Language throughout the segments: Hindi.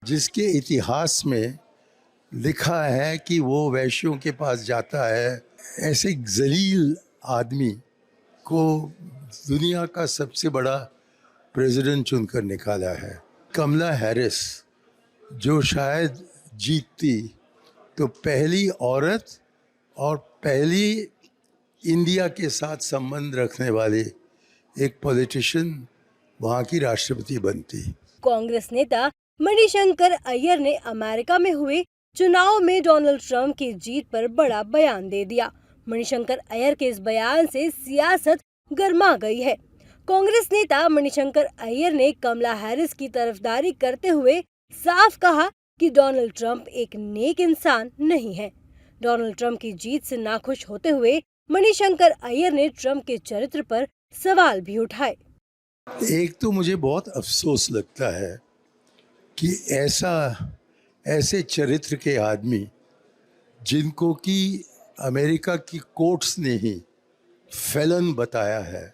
जिसके इतिहास में लिखा है कि वो वैश्यों के पास जाता है, ऐसे जलील आदमी को दुनिया का सबसे बड़ा प्रेसिडेंट चुनकर निकाला है। कमला हैरिस जो शायद जीतती तो पहली औरत और पहली इंडिया के साथ संबंध रखने वाली एक पॉलिटिशियन वहाँ की राष्ट्रपति बनती। कांग्रेस नेता मणिशंकर अय्यर ने अमेरिका में हुए चुनाव में डोनाल्ड ट्रंप की जीत पर बड़ा बयान दे दिया। मणिशंकर अय्यर के इस बयान से सियासत गर्मा गई है। कांग्रेस नेता मणिशंकर अय्यर ने कमला हैरिस की तरफदारी करते हुए साफ कहा कि डोनाल्ड ट्रंप एक नेक इंसान नहीं है। डोनाल्ड ट्रंप की जीत से नाखुश होते हुए मणिशंकर अय्यर ने ट्रंप के चरित्र पर सवाल भी उठाए। एक तो मुझे बहुत अफसोस लगता है कि ऐसे चरित्र के आदमी जिनको कि अमेरिका की कोर्ट्स ने ही फेलन बताया है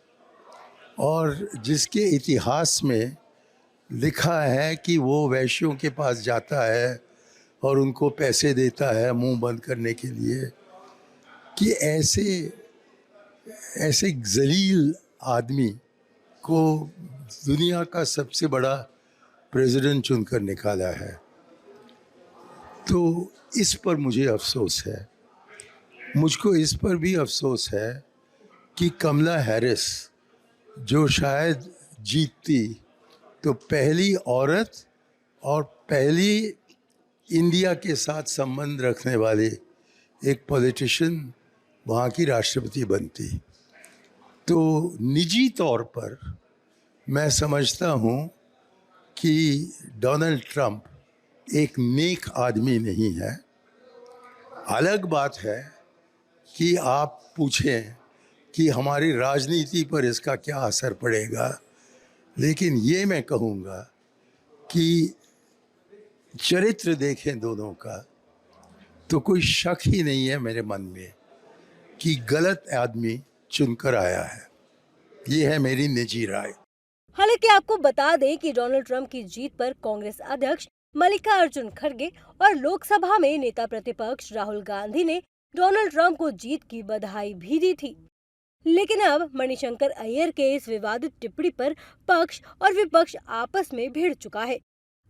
और जिसके इतिहास में लिखा है कि वो वैश्यों के पास जाता है और उनको पैसे देता है मुंह बंद करने के लिए, कि ऐसे जलील आदमी को दुनिया का सबसे बड़ा प्रेसिडेंट चुनकर निकाला है। तो इस पर मुझे अफसोस है। मुझको इस पर भी अफसोस है कि कमला हैरिस जो शायद जीतती तो पहली औरत और पहली इंडिया के साथ संबंध रखने वाली एक पॉलिटिशियन वहाँ की राष्ट्रपति बनती। तो निजी तौर पर मैं समझता हूँ कि डोनाल्ड ट्रंप एक नेक आदमी नहीं है। अलग बात है कि आप पूछें कि हमारी राजनीति पर इसका क्या असर पड़ेगा, लेकिन ये मैं कहूँगा कि चरित्र देखें दोनों का तो कोई शक ही नहीं है मेरे मन में कि गलत आदमी चुनकर आया है। ये है मेरी निजी राय। हालांकि आपको बता दें कि डोनाल्ड ट्रंप की जीत पर कांग्रेस अध्यक्ष मल्लिकार्जुन खड़गे और लोकसभा में नेता प्रतिपक्ष राहुल गांधी ने डोनाल्ड ट्रंप को जीत की बधाई भी दी थी। लेकिन अब मणिशंकर अय्यर के इस विवादित टिप्पणी पर पक्ष और विपक्ष आपस में भिड़ चुका है।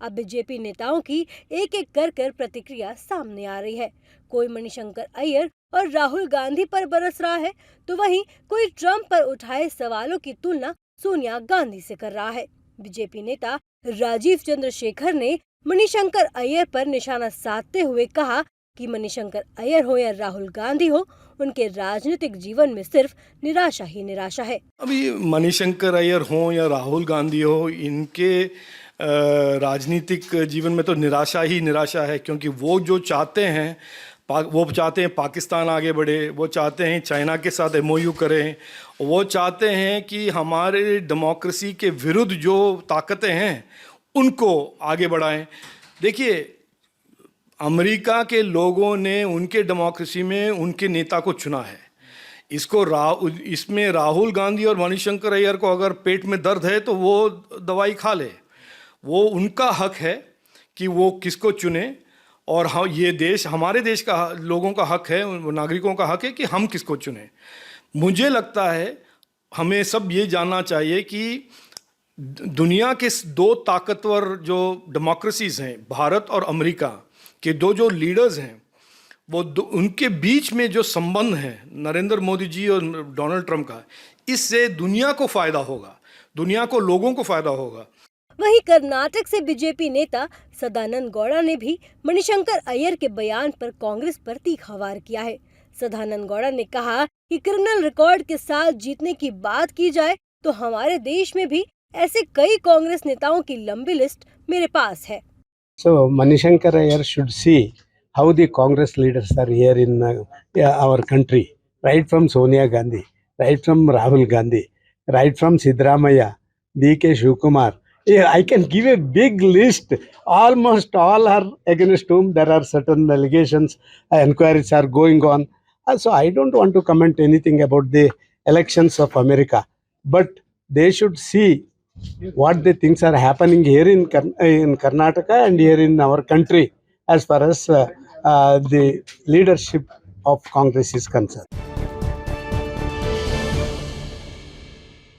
अब बीजेपी नेताओं की एक एक कर प्रतिक्रिया सामने आ रही है। कोई मणिशंकर अय्यर और राहुल गांधी पर बरस रहा है, तो वहीं कोई ट्रंप पर उठाए सवालों की तुलना सोनिया गांधी से कर रहा है। बीजेपी नेता राजीव चंद्रशेखर ने मणिशंकर अय्यर पर निशाना साधते हुए कहा कि मणिशंकर अय्यर हो या राहुल गांधी हो, उनके राजनीतिक जीवन में सिर्फ निराशा ही निराशा है। अभी मणिशंकर अय्यर हो या राहुल गांधी हो, इनके राजनीतिक जीवन में तो निराशा ही निराशा है, क्योंकि वो जो चाहते हैं वो चाहते हैं पाकिस्तान आगे बढ़े, वो चाहते हैं चाइना के साथ एमओयू करें, वो चाहते हैं कि हमारे डेमोक्रेसी के विरुद्ध जो ताकतें हैं उनको आगे बढ़ाएं। देखिए, अमेरिका के लोगों ने उनके डेमोक्रेसी में उनके नेता को चुना है। इसमें राहुल गांधी और मणिशंकर अय्यर को अगर पेट में दर्द है तो वो दवाई खा ले। वो उनका हक है कि वो किसको चुने, और हाँ, ये देश हमारे देश का लोगों का हक है, नागरिकों का हक है कि हम किसको चुने। मुझे लगता है हमें सब ये जानना चाहिए कि दुनिया के दो ताकतवर जो डेमोक्रेसीज हैं, भारत और अमेरिका के दो जो लीडर्स हैं, वो उनके बीच में जो संबंध है नरेंद्र मोदी जी और डोनाल्ड ट्रंप का, इससे दुनिया को फायदा होगा, दुनिया को, लोगों को फायदा होगा। वहीं कर्नाटक से बीजेपी नेता सदानंद गौड़ा ने भी मणिशंकर अय्यर के बयान पर कांग्रेस पर तीखा वार किया है। सदानंद गौड़ा ने कहा कि क्रिमिनल रिकॉर्ड के साथ जीतने की बात की जाए तो हमारे देश में भी ऐसे कई कांग्रेस नेताओं की लंबी लिस्ट मेरे पास है। So Manishankar Aiyar should see how the Congress leaders are here in our country, right from Sonia Gandhi, right from Rahul Gandhi, right from Siddaramaiah, D.K. Shivakumar. Yeah, I can give a big list. Almost all are against whom there are certain allegations, inquiries are going on. So I don't want to comment anything about the elections of America, but they should see what the things are happening here in Karnataka and here in our country as far as the leadership of Congress is concerned.